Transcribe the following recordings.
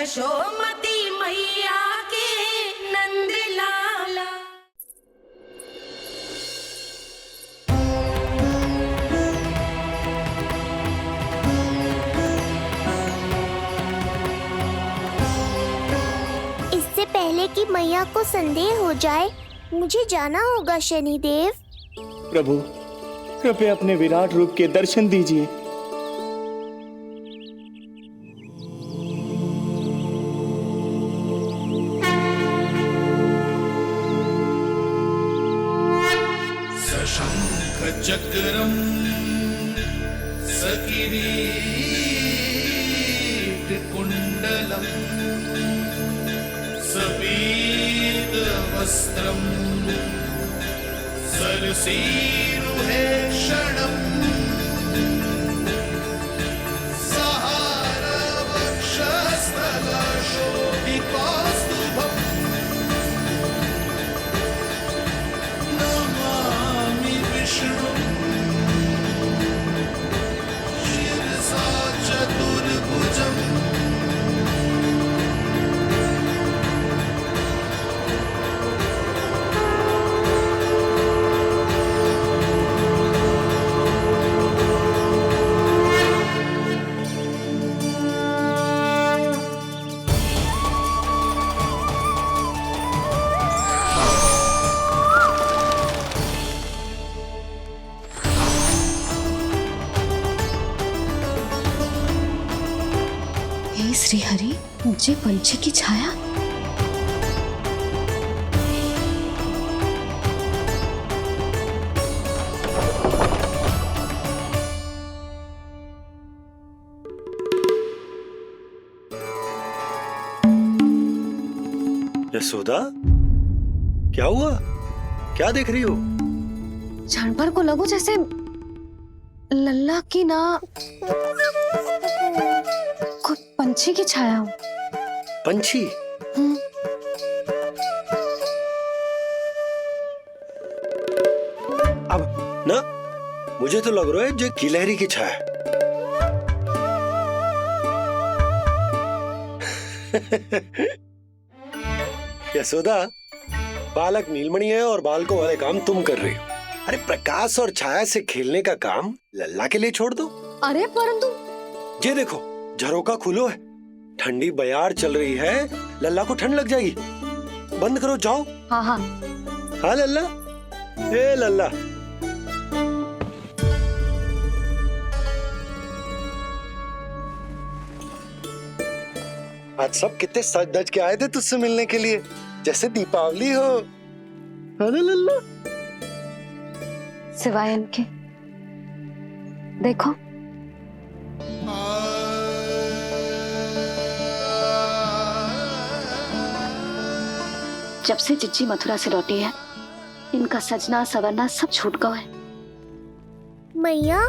यशोमती मैया के नंद लाला। इससे पहले कि मैया को संदेह हो जाए, मुझे जाना होगा शनिदेव। प्रभु, कृपया अपने विराट रूप के दर्शन दीजिए। सशंख चक्रम सकिरीट कुंडलम सबीत वस्त्रम सरसीरुहेक्षणम सहार वक्षस्थलशोभितौस्तुभम् नमामि विष्णुं शिरसा चतुर्भुजम्। हे श्री हरि, मुझे पंछी की छाया। यशोदा, क्या हुआ? क्या देख रही हो? क्षणभर को लगो जैसे लल्ला की ना कोई पंछी की छाया हो। पंछी? अब ना मुझे तो लग रहा है जो गिलहरी की छाया। यशोदा, बालक नीलमणि है और बालकों वाले काम तुम कर रही हो। अरे प्रकाश और छाया से खेलने का काम लल्ला के लिए छोड़ दो। अरे परंतु ये देखो, झरोका खुलो है, ठंडी बयार चल रही है, लल्ला को ठंड लग जाएगी। बंद करो, जाओ। हाँ हाँ हाँ लल्ला, ए लल्ला। आज सब कितने सज धज के आए थे तुझसे मिलने के लिए, जैसे दीपावली हो। है ना लल्ला? सिवाय इनके देखो, जब से चिच्ची मथुरा से लौटी है, इनका सजना सवरना सब छूट गया है। मैया,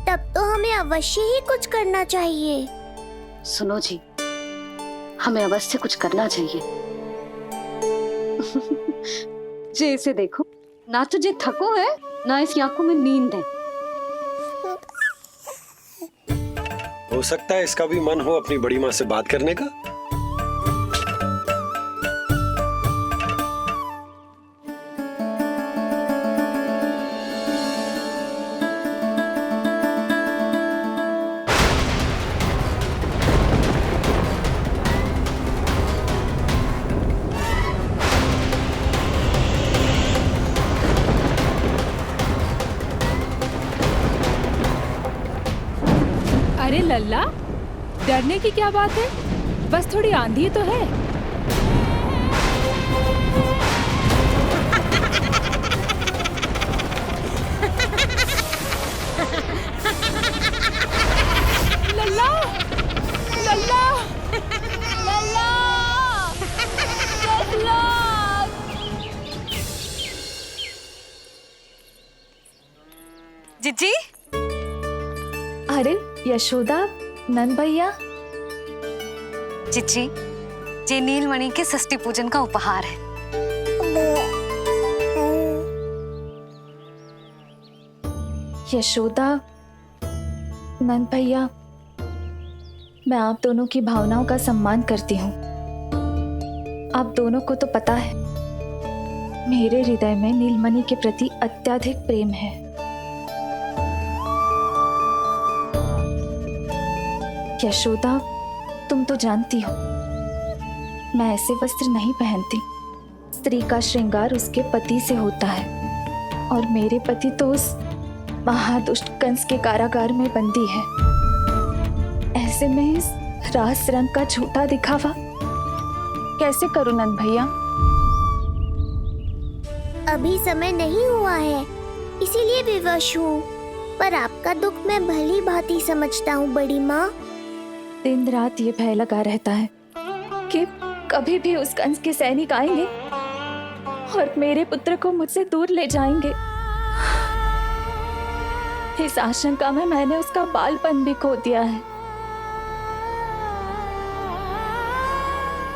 तब तो हमें अवश्य ही कुछ करना चाहिए। सुनो जी, हमें अवश्य कुछ करना चाहिए। जे इसे देखो, ना तो जे थको है, ना इसकी आंखों में नींद है। हो सकता है इसका भी मन हो अपनी बड़ी माँ से बात करने का। अरे लल्ला, डरने की क्या बात है? बस थोड़ी आंधी तो है। लल्ला, लल्ला, लल्ला, लल्ला। जिज्जी, अरे यशोदा, नंद भैया। जिज्जी, ये नीलमणि के षष्ठी पूजन का उपहार है। यशोदा, नंद भैया, मैं आप दोनों की भावनाओं का सम्मान करती हूँ। आप दोनों को तो पता है मेरे हृदय में नीलमणि के प्रति अत्यधिक प्रेम है। यशोदा, तुम तो जानती हो मैं ऐसे वस्त्र नहीं पहनती। स्त्री का श्रृंगार उसके पति से होता है और मेरे पति तो उस महादुष्ट कंस के कारागार में बंदी है। ऐसे में इस रास रंग का झूठा दिखावा कैसे करूं नंद भैया? अभी समय नहीं हुआ है, इसीलिए विवश हूँ। पर आपका दुख मैं भली भांति समझता हूँ बड़ी माँ। दिन रात ये भय लगा रहता है कि कभी भी उस कंस के सैनिक आएंगे और मेरे पुत्र को मुझसे दूर ले जाएंगे। इस आशंका में मैंने उसका बालपन भी खो दिया है।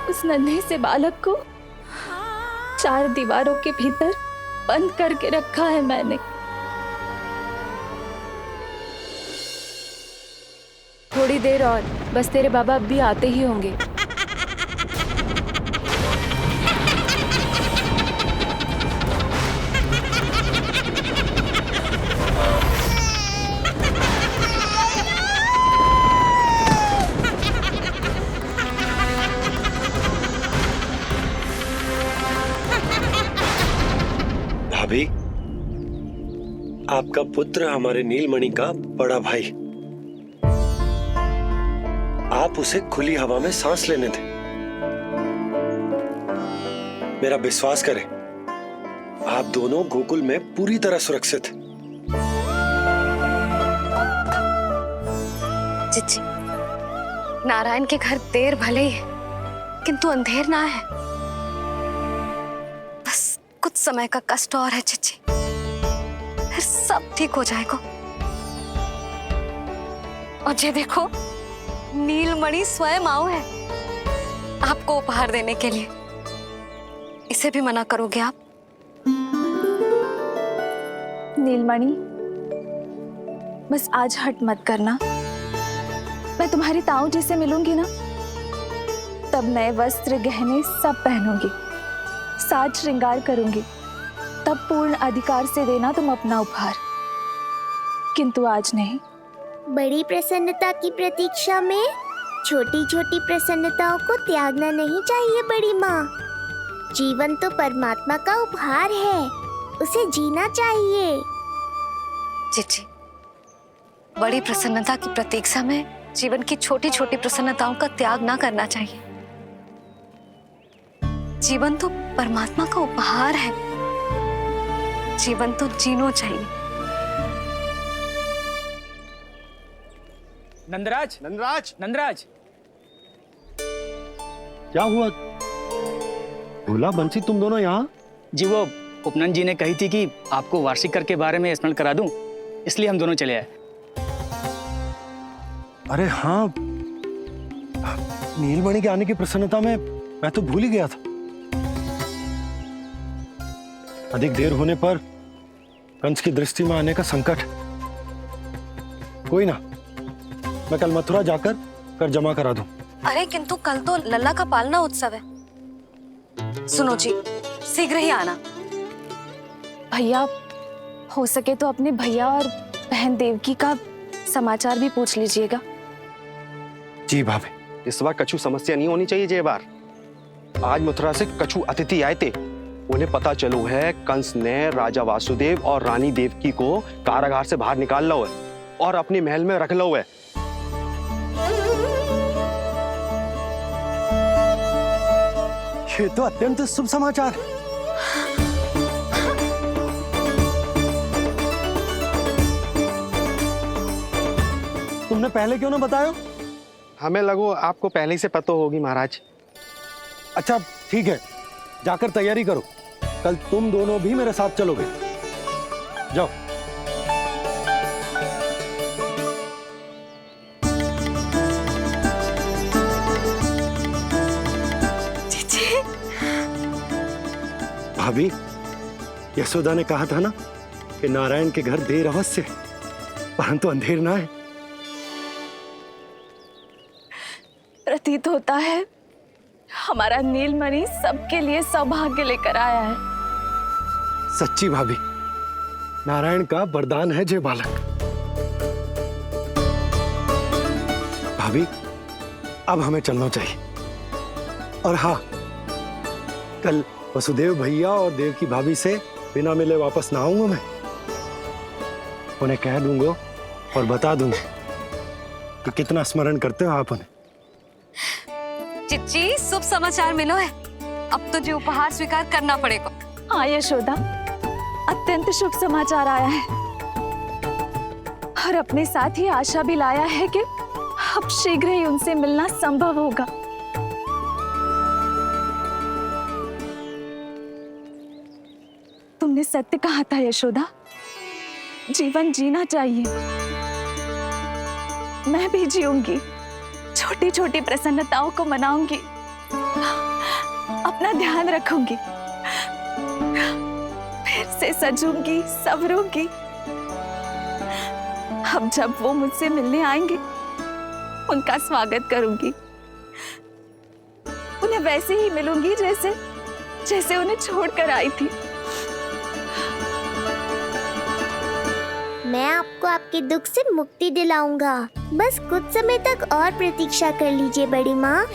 उस नन्हे से बालक को 4 दीवारों के भीतर बंद करके रखा है मैंने। थोड़ी देर और, बस तेरे बाबा अब भी आते ही होंगे। भाभी, आपका पुत्र हमारे नीलमणि का बड़ा भाई। आप उसे खुली हवा में सांस लेने दें। मेरा विश्वास करें, आप दोनों गोकुल में पूरी तरह सुरक्षित हैं। चिच्ची, नारायण के घर देर भले ही है, किंतु अंधेर ना है। बस कुछ समय का कष्ट और है चिच्ची, फिर सब ठीक हो जाएगा। और ये देखो, नीलमणि स्वयं आओ है आपको उपहार देने के लिए। इसे भी मना करोगे आप? नीलमणि, बस आज हट मत करना। मैं तुम्हारी ताऊ जी से मिलूंगी ना, तब नए वस्त्र गहने सब पहनूंगी, साज श्रृंगार करूंगी। तब पूर्ण अधिकार से देना तुम अपना उपहार, किंतु आज नहीं। बड़ी प्रसन्नता की प्रतीक्षा में छोटी छोटी प्रसन्नताओं को त्यागना नहीं चाहिए बड़ी माँ। जीवन तो परमात्मा का उपहार है, उसे जीना चाहिए। चिच्ची, बड़ी प्रसन्नता की प्रतीक्षा में जीवन की छोटी छोटी प्रसन्नताओं का त्याग ना करना चाहिए। जीवन तो परमात्मा का उपहार है, जीवन तो जीना चाहिए। नंदराज, नंदराज, नंदराज, क्या हुआ? भोला, बंसी, तुम दोनों यहाँ? जी वो उपनंद जी ने कही थी कि आपको वार्षिक कर के बारे में स्मरण करा दूं, इसलिए हम दोनों चले आए। अरे हाँ, नीलमणि के आने की प्रसन्नता में मैं तो भूल ही गया था। अधिक देर होने पर कंस की दृष्टि में आने का संकट। कोई ना, मैं कल मथुरा जाकर कर जमा करा दूं। अरे किंतु कल तो लल्ला का पालना उत्सव है। सुनो जी, शीघ्र ही आना। भैया, हो सके तो अपने भैया और बहन देवकी का समाचार भी पूछ लीजिएगा। जी भाभी। इस बार कछु समस्या नहीं होनी चाहिए। ये बार आज मथुरा से कछु अतिथि आए थे, उन्हें पता चलो है कंस ने राजा वासुदेव और रानी देवकी को कारागार से बाहर निकाल लो है और अपने महल में रख लो है। ये तो अत्यंत शुभ समाचार है। तुमने पहले क्यों ना बताया? हमें लगो आपको पहले ही से पता होगी महाराज। अच्छा ठीक है, जाकर तैयारी करो, कल तुम दोनों भी मेरे साथ चलोगे। जाओ। भाभी, यशोदा ने कहा था ना कि नारायण के घर देर अवश्य, परंतु अंधेर ना है। प्रतीत होता है हमारा नीलमणि सबके लिए सौभाग्य लेकर आया है। सच्ची भाभी, नारायण का वरदान है जे बालक। भाभी, अब हमें चलना चाहिए। और हाँ, कल वसुदेव भैया और देव की भाभी से बिना मिले वापस ना आऊंगा मैं। उन्हें कह दूंगा और बता दूंगा कि कितना स्मरण करते हो आप उन्हें। चिच्ची, शुभ समाचार मिलो है। अब तो जो उपहार स्वीकार करना पड़ेगा। हाँ यशोदा, अत्यंत शुभ समाचार आया है और अपने साथ ही आशा भी लाया है कि अब शीघ्र ही उनसे मिलना संभव होगा। तुमने सत्य कहा था यशोदा, जीवन जीना चाहिए। मैं भी जीऊंगी, छोटी छोटी प्रसन्नताओं को मनाऊंगी, अपना ध्यान रखूंगी, फिर से सजूंगी, संवरूंगी। अब जब वो मुझसे मिलने आएंगे, उनका स्वागत करूंगी। उन्हें वैसे ही मिलूंगी जैसे जैसे उन्हें छोड़कर आई थी। मैं आपको आपके दुख से मुक्ति दिलाऊंगा। बस कुछ समय तक और प्रतीक्षा कर लीजिए बड़ी माँ।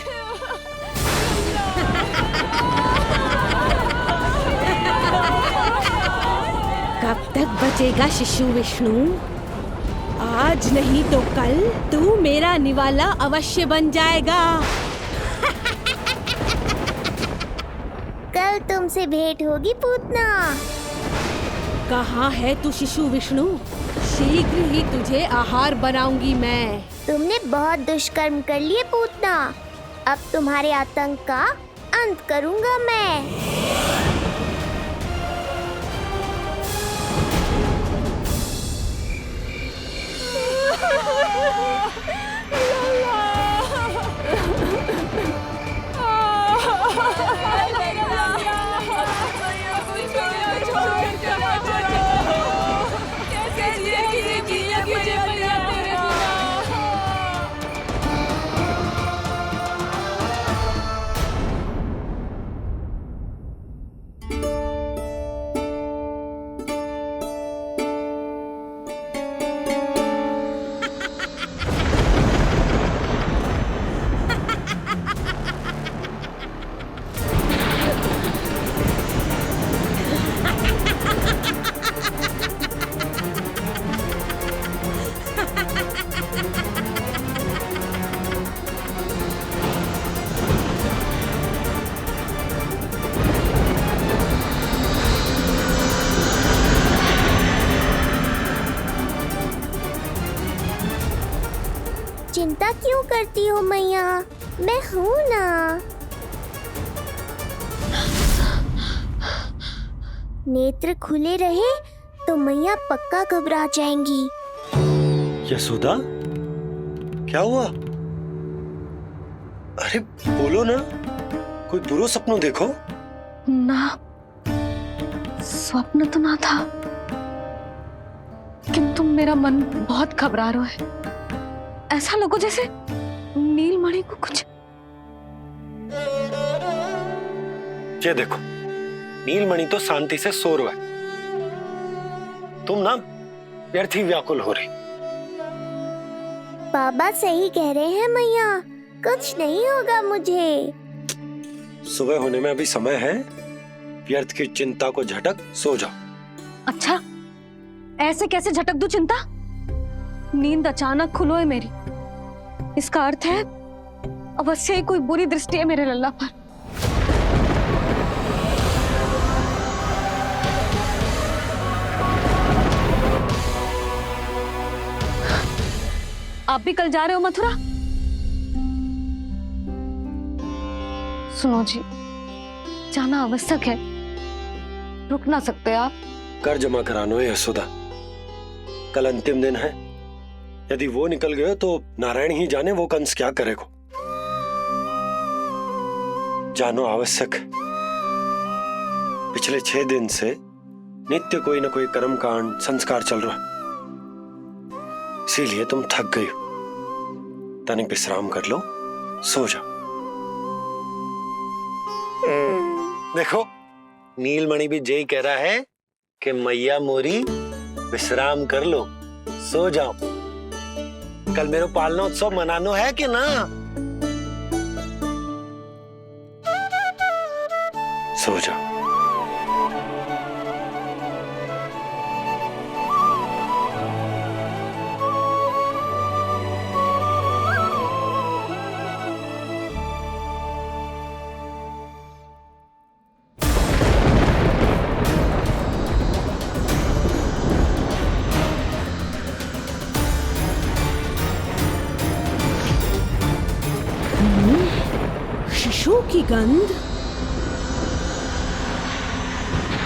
कब तक बचेगा शिशु विष्णु? आज नहीं तो कल तू मेरा निवाला अवश्य बन जाएगा। कल तुमसे भेंट होगी पूतना। कहाँ है तू शिशु विष्णु? शीघ्र ही तुझे आहार बनाऊंगी मैं। तुमने बहुत दुष्कर्म कर लिए पूतना। अब तुम्हारे आतंक का अंत करूंगा मैं। चिंता क्यों करती हो मैया? मैं हूँ ना। नेत्र खुले रहे तो मैया पक्का घबरा जाएंगी। यशोदा, क्या हुआ? अरे बोलो ना, कोई बुरा सपना देखो। ना, स्वप्न तो ना था, किंतु मेरा मन बहुत घबरा रहा है। ऐसा लगो जैसे नीलमणि को कुछ। ये देखो, नीलमणि तो शांति से सो रहा है। तुम ना व्यर्थ ही व्याकुल हो रही। बाबा सही कह रहे हैं मैया, कुछ नहीं होगा मुझे। सुबह होने में अभी समय है। व्यर्थ की चिंता को झटक सो जाओ। अच्छा, ऐसे कैसे झटक दूं चिंता? नींद अचानक खुलो है मेरी। इसका अर्थ है अवश्य ही कोई बुरी दृष्टि है मेरे लल्ला पर। आप भी कल जा रहे हो मथुरा? सुनो जी, जाना आवश्यक है, रुक ना सकते आप। कर जमा करानो है यशोदा, कल अंतिम दिन है। यदि वो निकल गए तो नारायण ही जाने वो कंस क्या करेगा। जानो आवश्यक। पिछले 6 दिन से नित्य कोई ना कोई कर्मकांड संस्कार चल रहा, इसीलिए तुम थक गई हो। तनिक विश्राम कर लो, सो जा। देखो नीलमणि भी जय कह रहा है कि मैया मोरी विश्राम कर लो, सो जाओ। कल मेरो पालना उत्सव मनानो है कि ना? सो जाओ। शिशु की गंध।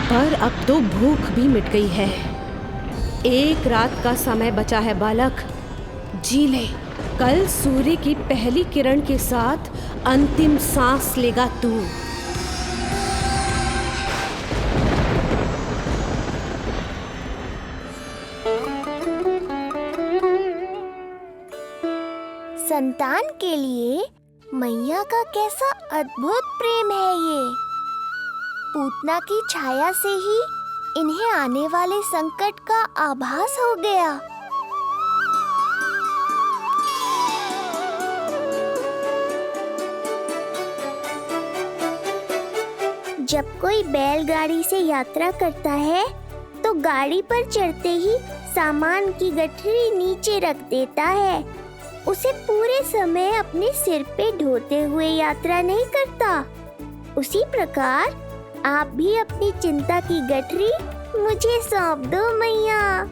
पर अब तो भूख भी मिट गई है। एक रात का समय बचा है बालक, जी ले। कल सूर्य की पहली किरण के साथ अंतिम सांस लेगा तू। संतान के लिए मैया का कैसा अद्भुत प्रेम है ये। पूतना की छाया से ही इन्हें आने वाले संकट का आभास हो गया। जब कोई बैलगाड़ी से यात्रा करता है तो गाड़ी पर चढ़ते ही सामान की गठरी नीचे रख देता है। उसे पूरे समय अपने सिर पे ढोते हुए यात्रा नहीं करता। उसी प्रकार आप भी अपनी चिंता की गठरी मुझे सौंप दो मैया,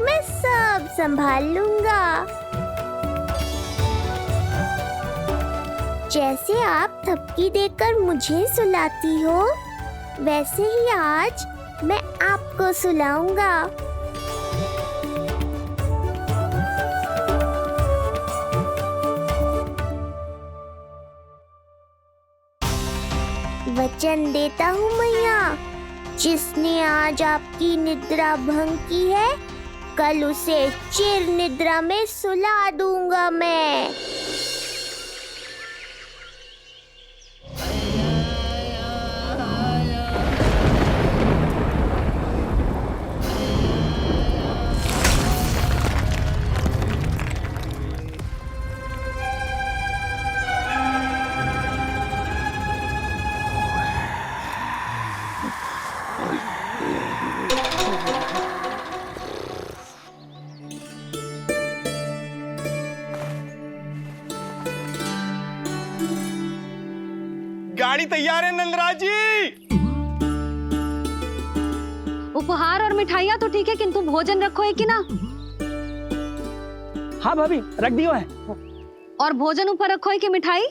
मैं सब संभाल लूंगा। जैसे आप थपकी देकर मुझे सुलाती हो, वैसे ही आज मैं आपको सुलाऊंगा। वचन देता हूँ मैया, जिसने आज आपकी निद्रा भंग की है, कल उसे चिर निद्रा में सुला दूंगा मैं। गाड़ी तैयार है नंदराज जी। उपहार और मिठाइयाँ तो ठीक है, किंतु भोजन रखो है कि ना? हाँ भाभी, रख दियो है। और भोजन ऊपर रखो है कि मिठाई?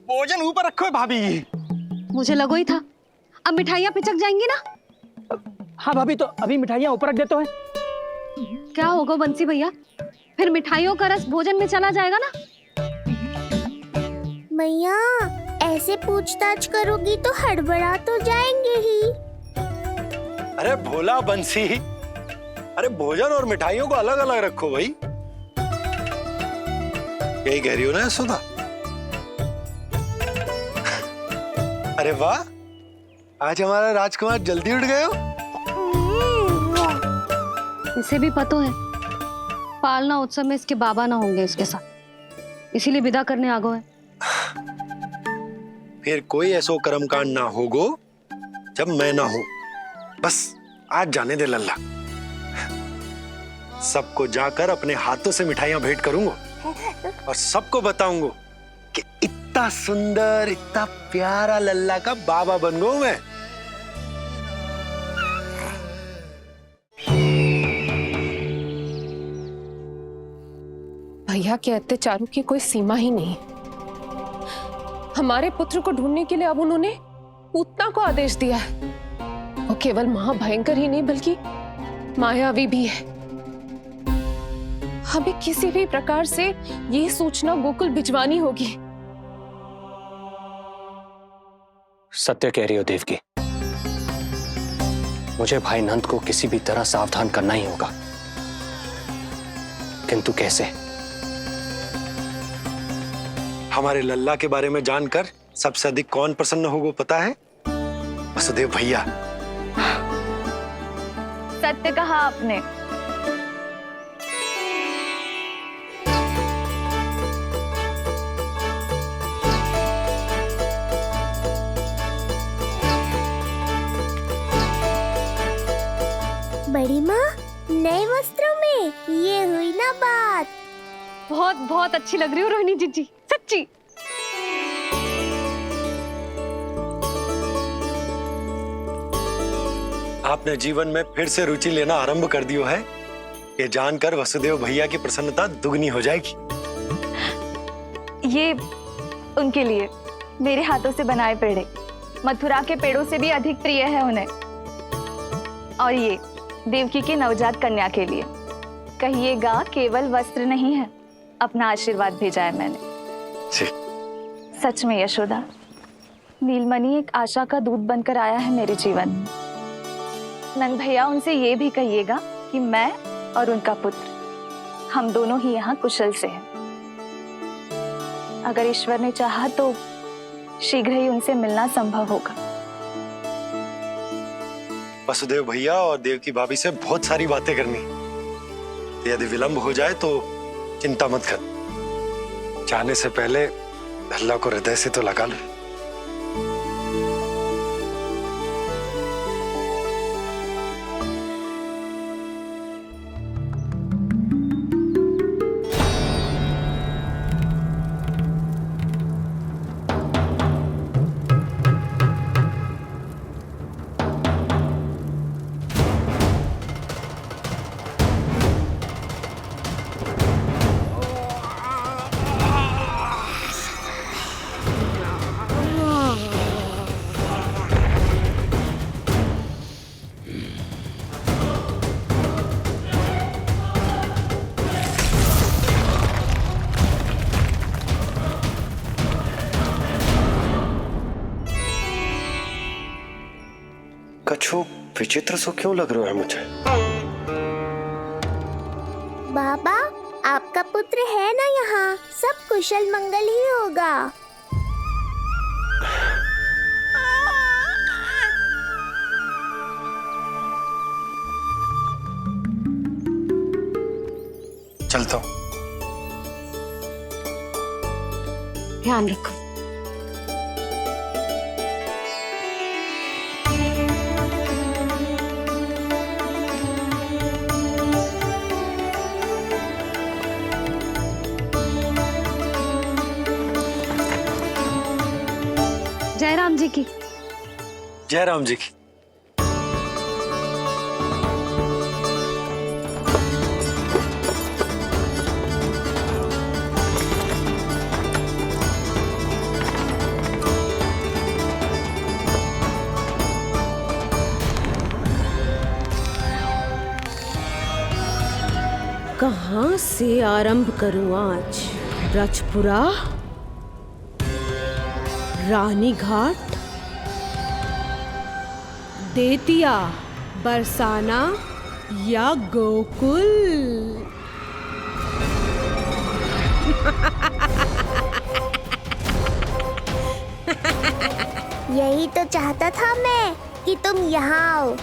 भोजन ऊपर रखो है भाभी। मुझे लगो ही था, अब मिठाइयाँ पिचक जाएंगी ना। हाँ भाभी, तो अभी मिठाइयाँ ऊपर रख देते हैं। क्या होगा बंसी भैया, फिर मिठाइयों का रस भोजन में चला जाएगा ना। मैया ऐसे पूछताछ करोगी तो हड़बड़ा तो जाएंगे ही। अरे भोला बंसी, अरे भोजन और मिठाइयों को अलग अलग रखो भाई। यही कह रही हो ना सुधा? अरे वाह, आज हमारा राजकुमार जल्दी उठ गए हो। इसे भी पता है पालना उत्सव में इसके बाबा ना होंगे इसके साथ, इसीलिए विदा करने आ गए। फिर कोई ऐसो कर्मकांड ना होगो जब मैं ना हूं। बस आज जाने दे लल्ला, सबको जाकर अपने हाथों से मिठाइयां भेंट करूंगा और सबको बताऊंगा कि इतना सुंदर, इतना प्यारा लल्ला का बाबा बन गया मैं। भैया के अत्याचारों की कोई सीमा ही नहीं। हमारे पुत्र को ढूंढने के लिए अब उन्होंने पूतना को आदेश दिया है। वो केवल महाभयंकर ही नहीं बल्कि मायावी भी है। हमें किसी भी प्रकार से ये सूचना गोकुल भिजवानी होगी। सत्य कह रही हो देवकी, मुझे भाई नंद को किसी भी तरह सावधान करना ही होगा, किंतु कैसे? हमारे लल्ला के बारे में जानकर सबसे अधिक कौन प्रसन्न होगा पता है? वसुदेव भैया। सत्य कहा आपने। बड़ी माँ, नए वस्त्रों में ये हुई ना बात। बहुत बहुत अच्छी लग रही हो रोहिणी जीजी, सच्ची। आपने जीवन में फिर से रुचि लेना आरंभ कर दियो है, ये जानकर वसुदेव भैया की प्रसन्नता दुगनी हो जाएगी। ये उनके लिए मेरे हाथों से बनाए पेड़े मथुरा के पेड़ों से भी अधिक प्रिय है उन्हें। और ये देवकी की नवजात कन्या के लिए कहिएगा केवल वस्त्र नहीं है, अपना आशीर्वाद भेजा है मैंने। सच में यशोदा, नीलमणि एक आशा का दूत बनकर आया है मेरे जीवन में। नंद भैया, उनसे ये भी कहिएगा कि मैं और उनका पुत्र हम दोनों ही यहाँ कुशल से हैं। अगर ईश्वर ने चाहा तो शीघ्र ही उनसे मिलना संभव होगा। वसुदेव भैया और देवकी भाभी से बहुत सारी बातें करनी, यदि विलंब हो जाए तो चिंता मत कर। जाने से पहले लल्ला को हृदय से तो लगा लो। कछु विचित्र सो क्यों लग रहा है मुझे? बाबा, आपका पुत्र है ना यहाँ, सब कुशल मंगल ही होगा। चलता हूँ। ध्यान रखो। जय राम जी की। जय राम जी की। कहाँ से आरंभ करूं आज? ब्रजपुरा, रानी घाट, देतिया, बरसाना या गोकुल? यही तो चाहता था मैं कि तुम यहाँ आओ।